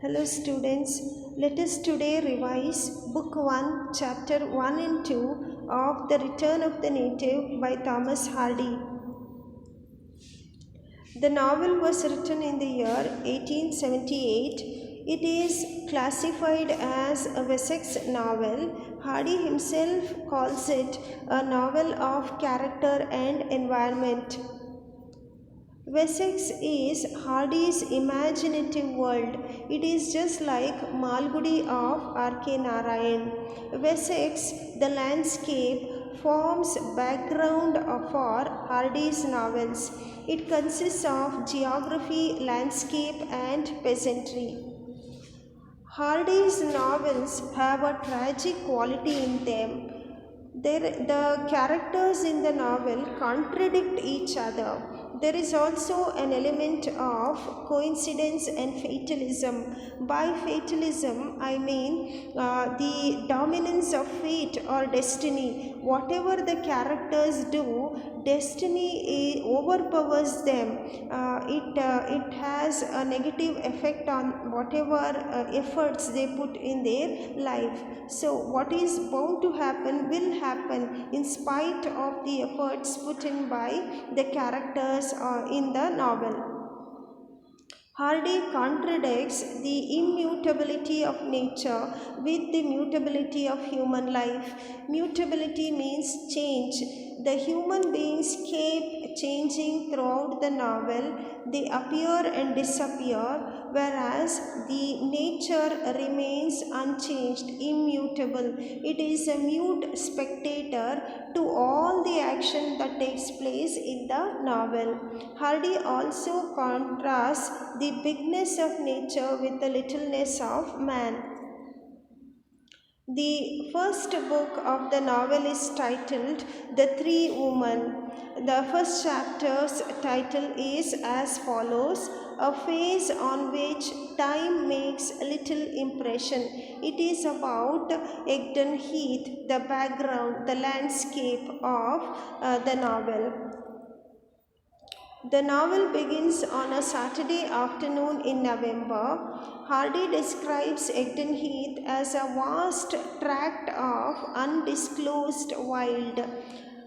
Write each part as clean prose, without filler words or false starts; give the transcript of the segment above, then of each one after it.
Hello students, let us today revise Book 1, Chapter 1 and 2 of The Return of the Native by Thomas Hardy. The novel was written in the year 1878. It is classified as a Wessex novel. Hardy himself calls it a novel of character and environment. Wessex is Hardy's imaginative world. It is just like Malgudi of R.K. Narayan. Wessex, the landscape, forms background for Hardy's novels. It consists of geography, landscape and peasantry. Hardy's novels have a tragic quality in them. The characters in the novel contradict each other. There is also an element of coincidence and fatalism. By fatalism, I mean the dominance of fate or destiny. Whatever the characters do, destiny overpowers them. It has a negative effect on whatever efforts they put in their life. So what is bound to happen will happen in spite of the efforts put in by the characters in the novel. Hardy contradicts the immutability of nature with the mutability of human life. Mutability means change. The human beings keep changing throughout the novel. They appear and disappear, whereas the nature remains unchanged, immutable. It is a mute spectator to all the action that takes place in the novel. Hardy also contrasts the bigness of nature with the littleness of man. The first book of the novel is titled The Three Women. The first chapter's title is as follows: A Phase on Which Time Makes Little Impression. It is about Egdon Heath, the background, the landscape of the novel. The novel begins on a Saturday afternoon in November. Hardy describes Egdon Heath as a vast tract of undisclosed wild.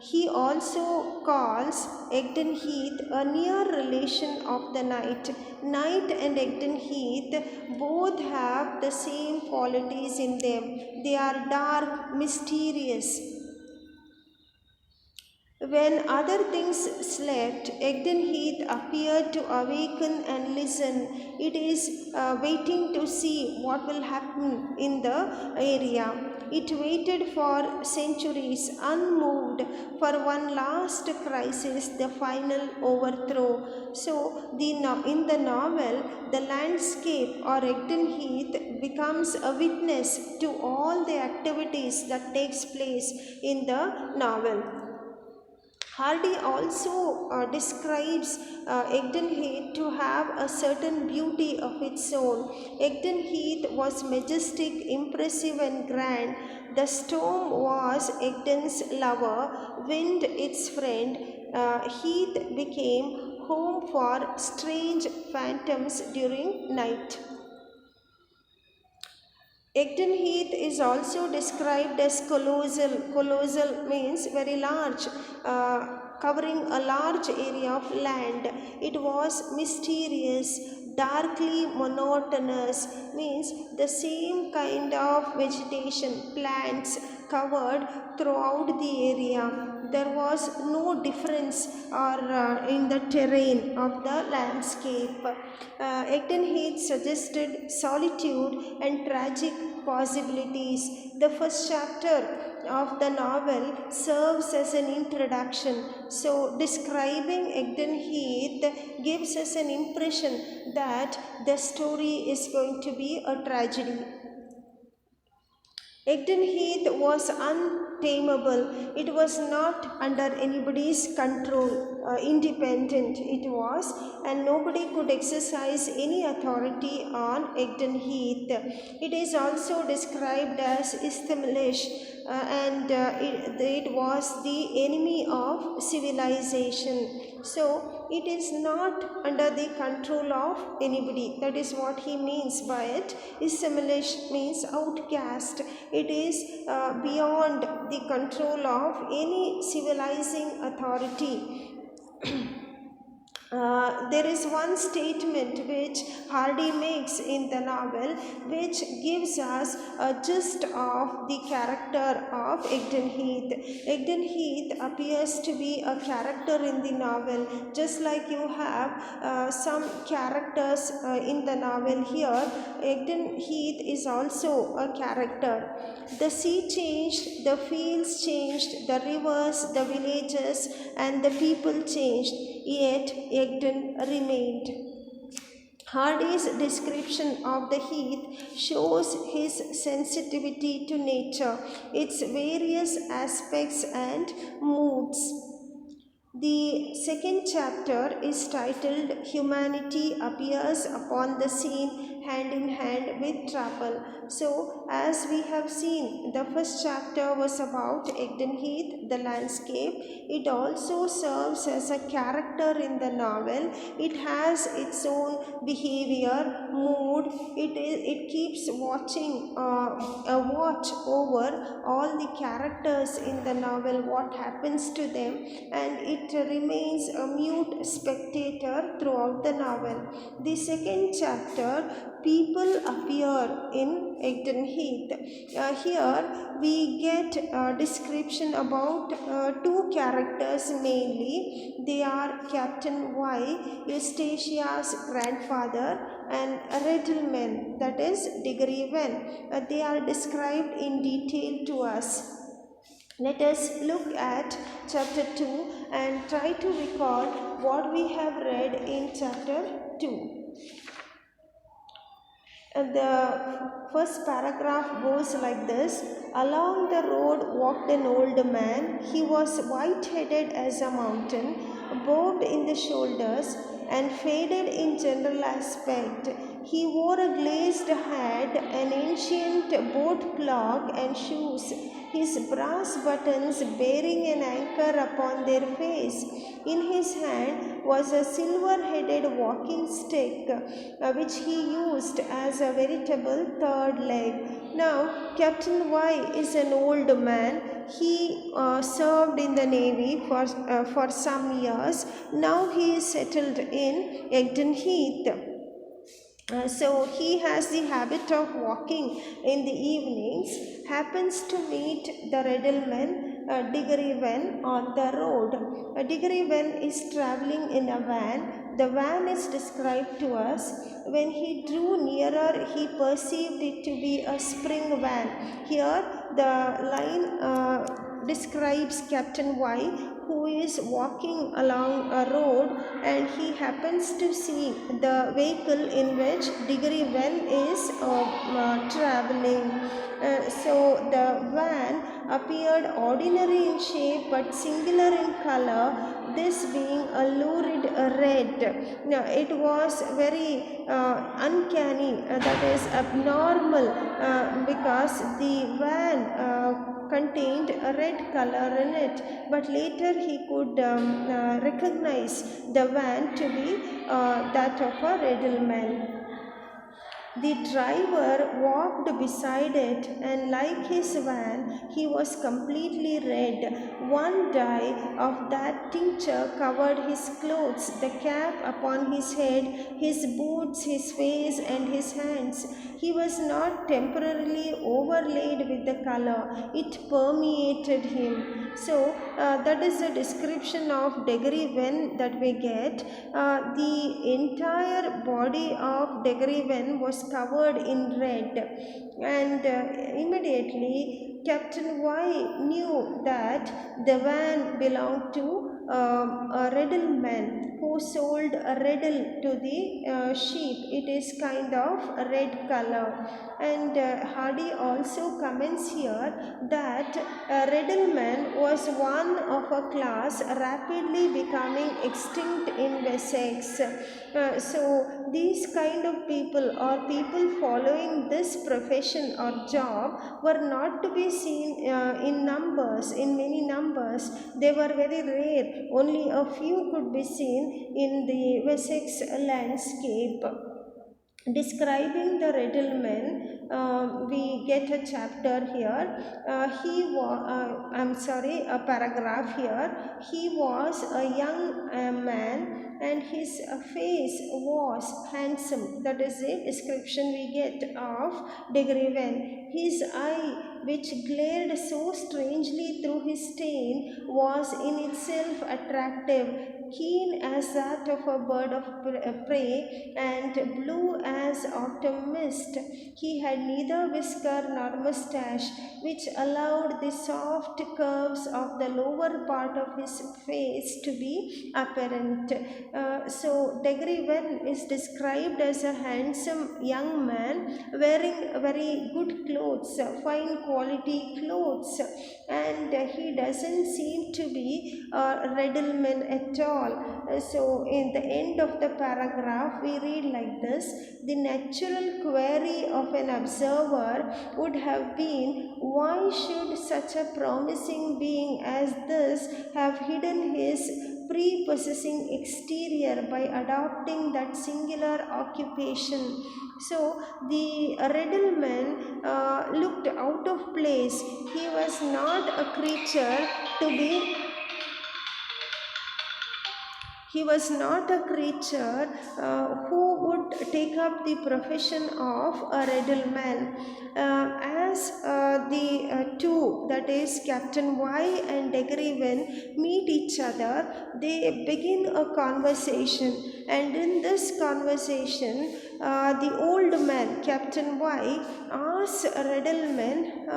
He also calls Egdon Heath a near relation of the night. Night and Egdon Heath both have the same qualities in them. They are dark, mysterious. When other things slept, Egdon Heath appeared to awaken and listen. It is waiting to see what will happen in the area. It waited for centuries, unmoved, for one last crisis, the final overthrow. So, in the novel, the landscape or Egdon Heath becomes a witness to all the activities that takes place in the novel. Hardy also describes Egdon Heath to have a certain beauty of its own. Egdon Heath was majestic, impressive, and grand. The storm was Egdon's lover, wind its friend. Heath became home for strange phantoms during night. Egdon Heath is also described as colossal. Colossal means very large, covering a large area of land. It was mysterious, darkly monotonous, means the same kind of vegetation, plants covered throughout the area. There was no difference in the terrain of the landscape. Egdon Heath suggested solitude and tragic possibilities. The first chapter of the novel serves as an introduction. So, describing Egdon Heath gives us an impression that the story is going to be a tragedy. Egdon Heath was untamable. It was not under anybody's control, independent it was, and nobody could exercise any authority on Egdon Heath. It is also described as Isthmish, it was the enemy of civilization. So, it is not under the control of anybody. That is what he means by it. Assimilation means outcast. It is beyond the control of any civilizing authority. There is one statement which Hardy makes in the novel which gives us a gist of the character of Egdon Heath. Egdon Heath appears to be a character in the novel, just like you have some characters in the novel here. Egdon Heath is also a character. The sea changed, the fields changed, the rivers, the villages, and the people changed, yet Egdon remained. Hardy's description of the heath shows his sensitivity to nature, its various aspects and moods. The second chapter is titled Humanity Appears Upon the Scene Hand in Hand with Travel. So, as we have seen, the first chapter was about Egdon Heath, the landscape. It also serves as a character in the novel. It has its own behavior, mood. It keeps watching a watch over all the characters in the novel, what happens to them, and it remains a mute spectator throughout the novel. The second chapter, people appear in Egdon Heath. Here we get a description about two characters mainly. They are Captain Y, Eustatia's grandfather, and Redelman, that is Diggory Wen. They are described in detail to us. Let us look at chapter 2 and try to recall what we have read in chapter 2. The first paragraph goes like this. Along the road walked an old man. He was white-headed as a mountain, bowed in the shoulders, and faded in general aspect. He wore a glazed hat, an ancient boat clock, and shoes, his brass buttons bearing an anchor upon their face. In his hand was a silver-headed walking stick, which he used as a veritable third leg. Now, Captain Y is an old man. He served in the Navy for some years. Now he is settled in Egdon Heath. So he has the habit of walking in the evenings, happens to meet the Redelman, Diggory Wen, on the road. Diggory Wen is traveling in a van. The van is described to us. When he drew nearer, he perceived it to be a spring van. Here the line describes Captain Y, who is walking along a road, and he happens to see the vehicle in which Diggory Wen is traveling. So the van appeared ordinary in shape but singular in color, this being a lurid red. Now it was very uncanny, that is abnormal, because the van contained a red color in it, but later he could recognize the van to be that of a Redelman. The driver walked beside it, and like his van, he was completely red. One dye of that tincture covered his clothes, the cap upon his head, his boots, his face, and his hands. He was not temporarily overlaid with the color, it permeated him. So, that is the description of Diggory Wen that we get. The entire body of Diggory Wen was covered in red, and immediately Captain Y knew that the van belonged to a Redelman who sold a Redel to the sheep. It is kind of a red color, and Hardy also comments here that Redelman was one of a class rapidly becoming extinct in Wessex. So these kind of people or people following this profession or job were not to be seen in numbers, in many numbers. They were very rare. Only a few could be seen in the Wessex landscape. Describing the Riddleman, we get a chapter here. A paragraph here. He was a young man, and his face was handsome. That is the description we get of De Greven. His eye, which glared so strangely through his stain, was in itself attractive, keen as that of a bird of prey, and blue as autumn mist. He had neither whisker nor mustache, which allowed the soft curves of the lower part of his face to be apparent. So Degreven is described as a handsome young man wearing very good clothes, fine quality clothes, and he doesn't seem to be a Riddleman at all. So in the end of the paragraph we read like this: the natural query of an observer would have been, why should such a promising being as this have hidden his prepossessing exterior by adopting that singular occupation? So the Riddleman looked out of place. He was not a creature to be he was not a creature who would take up the profession of a Riddleman. As the two, that is Captain Y and Degreven, meet each other, they begin a conversation, and in this conversation, the old man, Captain Y, asks Riddleman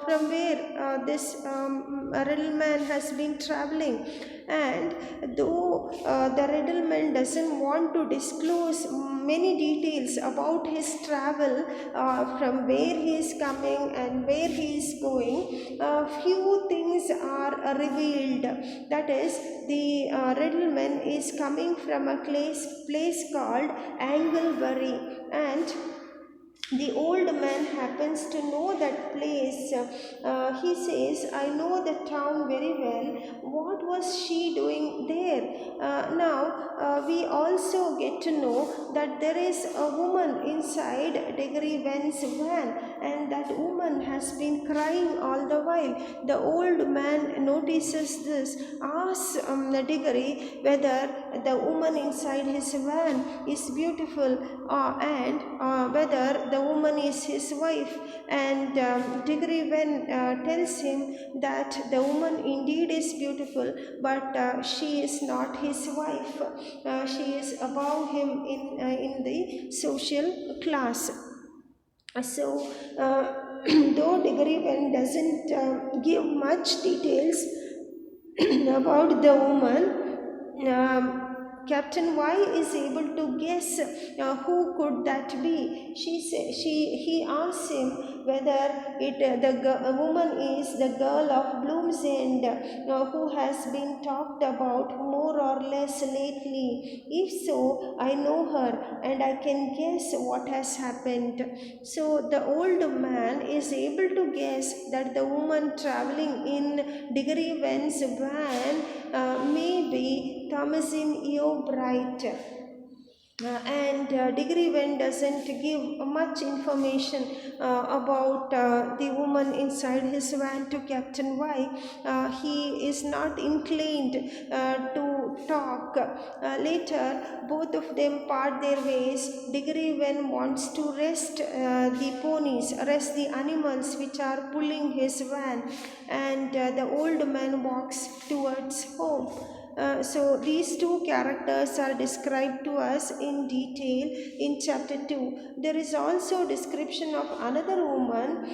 from where this Riddleman has been traveling. And though the Riddleman doesn't want to disclose many details about his travel, from where he is coming and where he is going, few things are revealed. That is, the Riddleman is coming from a place called Anglebury, and the old man happens to know that place. He says, I know the town very well. What was she doing there? Now, we also get to know that there is a woman inside Degreven's van, and that woman has been crying all the while. The old man notices this, asks Degree whether the woman inside his van is beautiful, and whether the woman is his wife. And Degreven tells him that the woman indeed is beautiful, but she is not his wife. She is above him in the social class. So, though Degreven doesn't give much details about the woman, Captain Y is able to guess who could that be. He asks him whether the woman is the girl of Bloomsend, who has been talked about more or less lately. If so, I know her and I can guess what has happened. So the old man is able to guess that the woman traveling in Degreven's van may be Thomasin Eobright. And Degreven doesn't give much information about the woman inside his van to Captain Y. He is not inclined to talk. Later, both of them part their ways. Degreven wants to rest rest the animals which are pulling his van, and the old man walks towards home. So these two characters are described to us in detail in chapter 2. There is also description of another woman.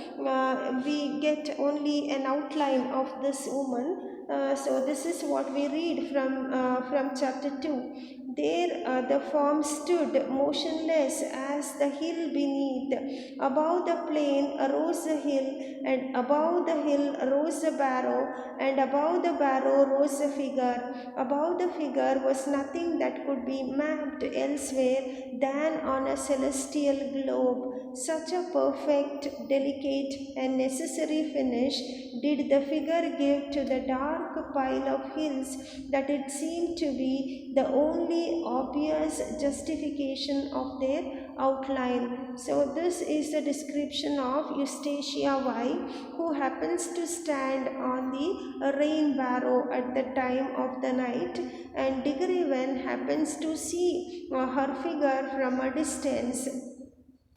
We get only an outline of this woman. So this is what we read from chapter 2. There the form stood motionless as the hill beneath. Above the plain arose a hill, and above the hill rose a barrow, and above the barrow rose a figure. Above the figure was nothing that could be mapped elsewhere than on a celestial globe. Such a perfect, delicate, and necessary finish did the figure give to the dark pile of hills that it seemed to be the only obvious justification of their outline. So, this is the description of Eustacia Y, who happens to stand on the rain barrow at the time of the night, and Diggory Wen happens to see her figure from a distance.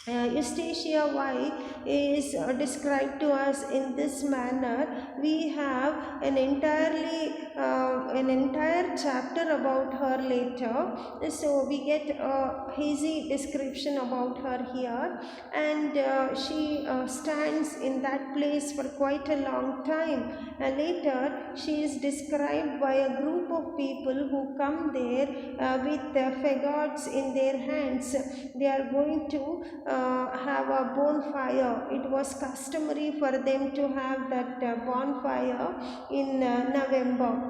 Eustacia Y is described to us in this manner. We have an entire chapter about her later. So we get a hazy description about her here, and she stands in that place for quite a long time. And later, she is described by a group of people who come there with fagots in their hands. They are going to have a bonfire. It was customary for them to have that bonfire in November.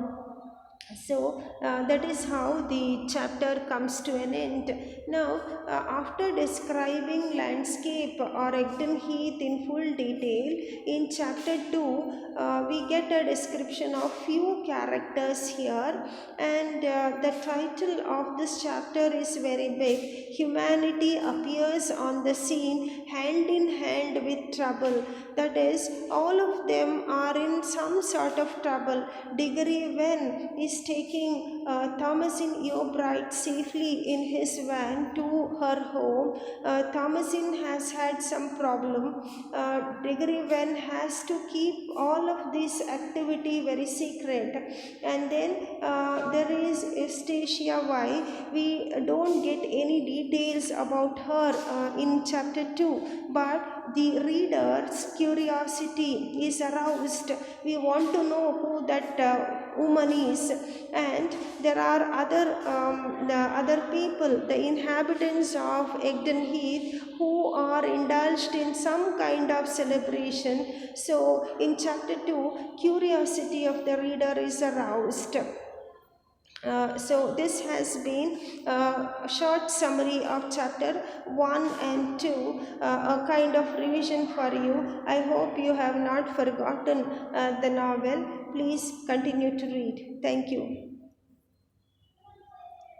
So that is how the chapter comes to an end. Now, after describing landscape or Egdon Heath in full detail, in chapter 2, we get a description of few characters here, and the title of this chapter is very big. Humanity appears on the scene hand in hand with trouble. That is, all of them are in some sort of trouble. Diggory Wen is taking Thomasin Yeobright safely in his van to her home. Thomasin has had some problem. Diggory Wen has to keep all of this activity very secret. And then there is Eustacia Y. We don't get any details about her in chapter 2, but the reader's curiosity is aroused. We want to know who that woman is, and there are other people, the inhabitants of Egdon Heath, who are indulged in some kind of celebration. So in chapter 2, curiosity of the reader is aroused. So this has been a short summary of chapter 1 and 2, a kind of revision for you. I hope you have not forgotten the novel. Please continue to read. Thank you.